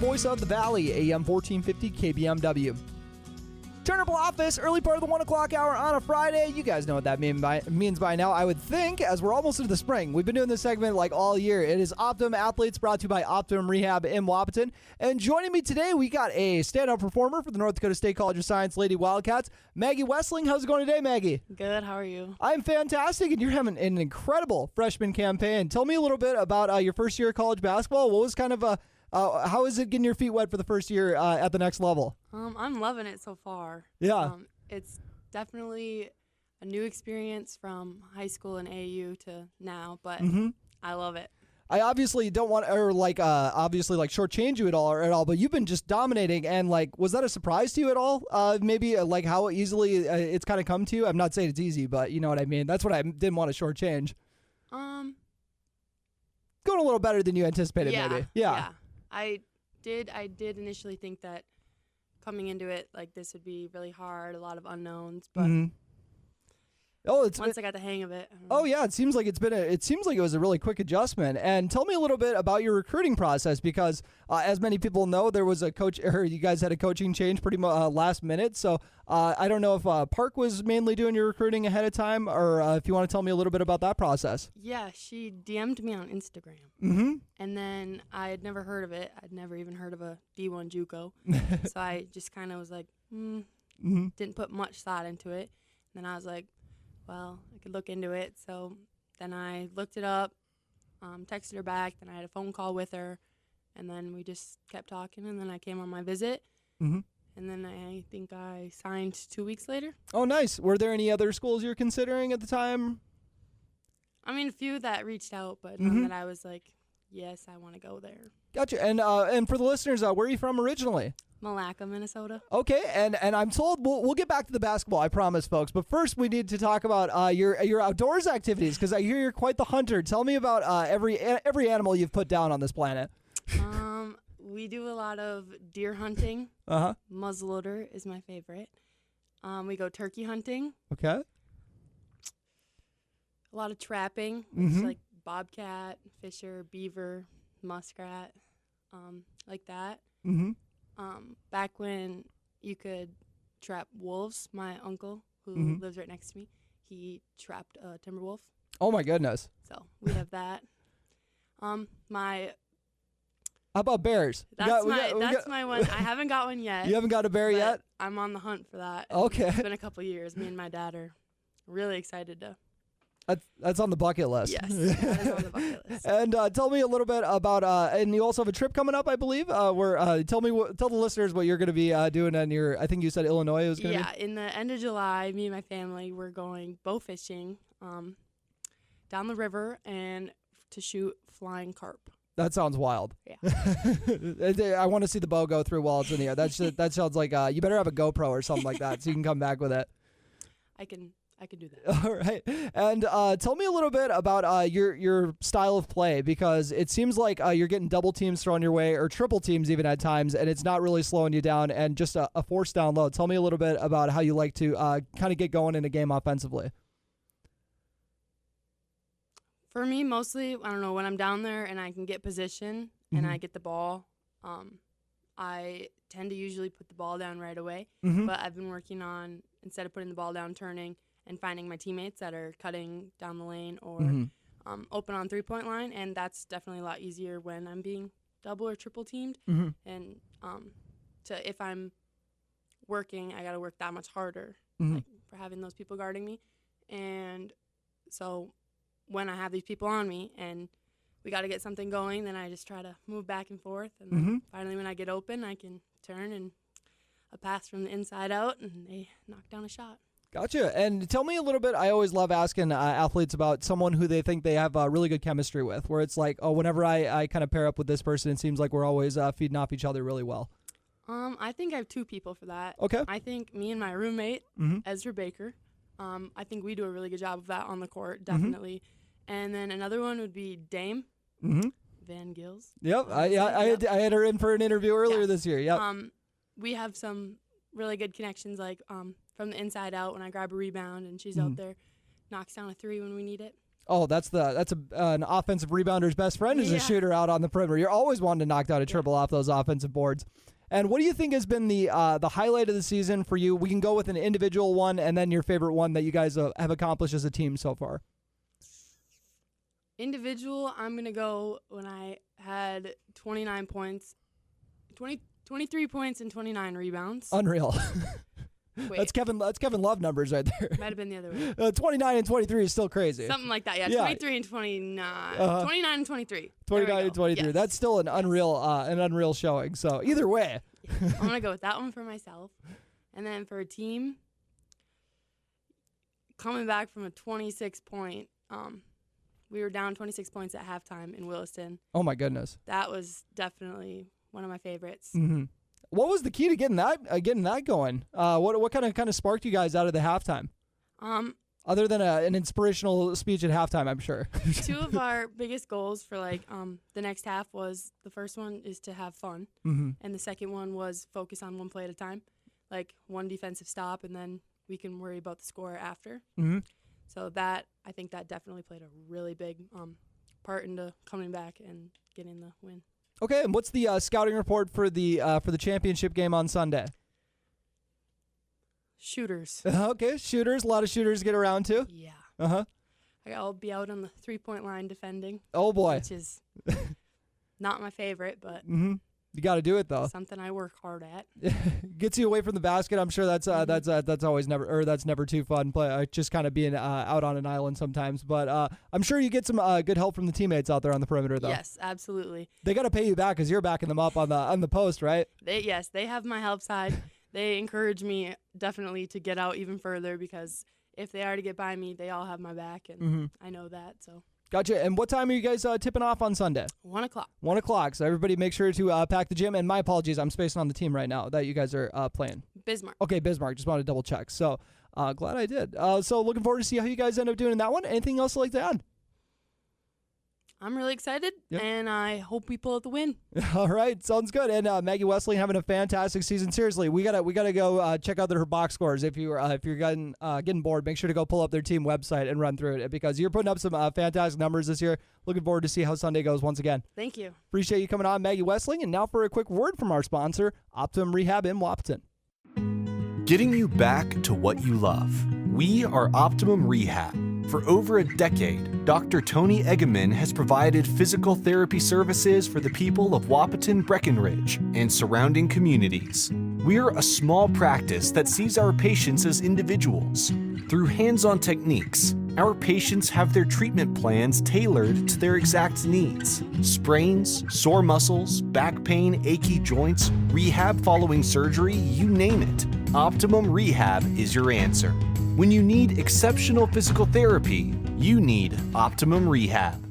voice of the Valley, AM 1450 KBMW. Turnable office, early part of the 1 o'clock hour on a Friday. You guys know what that means by now, I would think, as we're almost into the spring. We've been doing this segment like all year. It is Optimum Athletes, brought to you by Optimum Rehab in Wapaton. And joining me today, we got a standout performer for the North Dakota State College of Science Lady Wildcats, Maggie Westling. How's it going today, Maggie? Good. How are you? I'm fantastic, and you're having an incredible freshman campaign. Tell me a little bit about your first year of college basketball. What was kind of how is it getting your feet wet for the first year at the next level? I'm loving it so far. Yeah. It's definitely a new experience from high school and AAU to now, but I love it. I obviously don't want to, shortchange you at all, but you've been just dominating, and was that a surprise to you at all? Maybe how easily it's kind of come to you? I'm not saying it's easy, but you know what I mean. That's what I didn't want to shortchange. Going a little better than you anticipated, maybe. Yeah. I did initially think that coming into it, this would be really hard, a lot of unknowns, but once I got the hang of it. Oh yeah, it seems like it was a really quick adjustment. And tell me a little bit about your recruiting process, because as many people know, there was you guys had a coaching change pretty much last minute. So I don't know if Park was mainly doing your recruiting ahead of time, or if you want to tell me a little bit about that process. Yeah, she DM'd me on Instagram, and then I had never heard of it. I'd never even heard of a D1 JUCO, so I just kind of was like, didn't put much thought into it. And then I was like, well, I could look into it. So then I looked it up, texted her back, then I had a phone call with her, and then we just kept talking, and then I came on my visit, and then I think I signed 2 weeks later. Oh, nice. Were there any other schools you're considering at the time? I mean, a few that reached out, but none that I was like, yes, I want to go there. Gotcha. And for the listeners, where are you from originally? Malacca, Minnesota. Okay, and I'm told we'll get back to the basketball, I promise, folks. But first, we need to talk about your outdoors activities, because I hear you're quite the hunter. Tell me about every animal you've put down on this planet. We do a lot of deer hunting. Muzzleloader is my favorite. We go turkey hunting. Okay. A lot of trapping, like bobcat, fisher, beaver, muskrat, like that. Back when you could trap wolves, my uncle, who lives right next to me, he trapped a timber wolf. Oh my goodness! So we have that. How about bears? That's my one. I haven't got one yet. You haven't got a bear yet? I'm on the hunt for that. Okay. It's been a couple years. Me and my dad are really excited to. That's on the bucket list. Yes, that is on the bucket list. And tell me a little bit about, and you also have a trip coming up, I believe. Tell the listeners what you're going to be doing on your, I think you said Illinois was going to be. Yeah, in the end of July, me and my family, we're going bow fishing down the river and to shoot flying carp. That sounds wild. Yeah. I want to see the bow go through while it's in the air. That sounds like you better have a GoPro or something like that so you can come back with it. I can do that. All right. And tell me a little bit about your style of play, because it seems like you're getting double teams thrown your way, or triple teams even at times, and it's not really slowing you down, and just a forced down low. Tell me a little bit about how you like to kind of get going in a game offensively. For me, mostly, I don't know, when I'm down there and I can get position and I get the ball, I tend to usually put the ball down right away. But I've been working on, instead of putting the ball down, turning and finding my teammates that are cutting down the lane or open on three-point line, and that's definitely a lot easier when I'm being double or triple teamed. And if I'm working, I got to work that much harder for having those people guarding me. And so when I have these people on me and we got to get something going, then I just try to move back and forth. And then finally when I get open, I can turn and a pass from the inside out, and they knock down a shot. Gotcha. And tell me a little bit, I always love asking athletes about someone who they think they have really good chemistry with, where it's like, oh, whenever I kind of pair up with this person, it seems like we're always feeding off each other really well. I think I have two people for that. Okay. I think me and my roommate, Ezra Baker, I think we do a really good job of that on the court, definitely. And then another one would be Dame Van Gils. Yep. I had her in for an interview earlier this year. Yep. We have some really good connections, like from the inside out when I grab a rebound and she's out there, knocks down a three when we need it. Oh, that's an offensive rebounder best friend is a shooter out on the perimeter. You're always wanting to knock down a triple off those offensive boards. And what do you think has been the highlight of the season for you? We can go with an individual one and then your favorite one that you guys have accomplished as a team so far. Individual, I'm going to go when I had 29 points, 23 points and 29 rebounds. Unreal. Wait. That's Kevin Love numbers right there. Might have been the other way. 29 and 23 is still crazy. Something like that, yeah. 23 and 29. 29 and 23. 29 and 23. Yes. That's still an unreal showing. So either way. I'm going to go with that one for myself. And then for a team, coming back from a 26-point, we were down 26 points at halftime in Williston. Oh, my goodness. That was definitely one of my favorites. Mm-hmm. What was the key to getting that going? What kind of sparked you guys out of the halftime? Other than an inspirational speech at halftime, I'm sure. Two of our biggest goals for the next half was, the first one is to have fun, and the second one was focus on one play at a time, like one defensive stop, and then we can worry about the score after. Mm-hmm. So I think that definitely played a really big part into coming back and getting the win. Okay, and what's the scouting report for the championship game on Sunday? Shooters. Okay, shooters. A lot of shooters to get around to. Yeah. Uh-huh. I'll be out on the three-point line defending. Oh, boy. Which is not my favorite, but you got to do it, though. Something I work hard at. Gets you away from the basket. I'm sure that's always that's never too fun. Just kind of being out on an island sometimes. But I'm sure you get some good help from the teammates out there on the perimeter, though. Yes, absolutely. They got to pay you back because you're backing them up on the post, right? They have my help side. They encourage me definitely to get out even further, because if they are to get by me, they all have my back, and I know that. So. Gotcha. And what time are you guys tipping off on Sunday? 1 o'clock. 1 o'clock. So everybody make sure to pack the gym. And my apologies, I'm spacing on the team right now that you guys are playing. Bismarck. Okay, Bismarck. Just wanted to double check. So glad I did. So looking forward to see how you guys end up doing in that one. Anything else you'd like to add? I'm really excited, and I hope we pull out the win. All right, sounds good. And Maggie Westling having a fantastic season. Seriously, we gotta go check out her box scores. If you're getting bored, make sure to go pull up their team website and run through it, because you're putting up some fantastic numbers this year. Looking forward to see how Sunday goes once again. Thank you. Appreciate you coming on, Maggie Westling. And now for a quick word from our sponsor, Optimum Rehab in Wapton. Getting you back to what you love. We are Optimum Rehab. For over a decade, Dr. Tony Eggeman has provided physical therapy services for the people of Wahpeton, Breckenridge, and surrounding communities. We're a small practice that sees our patients as individuals. Through hands-on techniques, our patients have their treatment plans tailored to their exact needs. Sprains, sore muscles, back pain, achy joints, rehab following surgery, you name it. Optimum Rehab is your answer. When you need exceptional physical therapy, you need Optimum Rehab.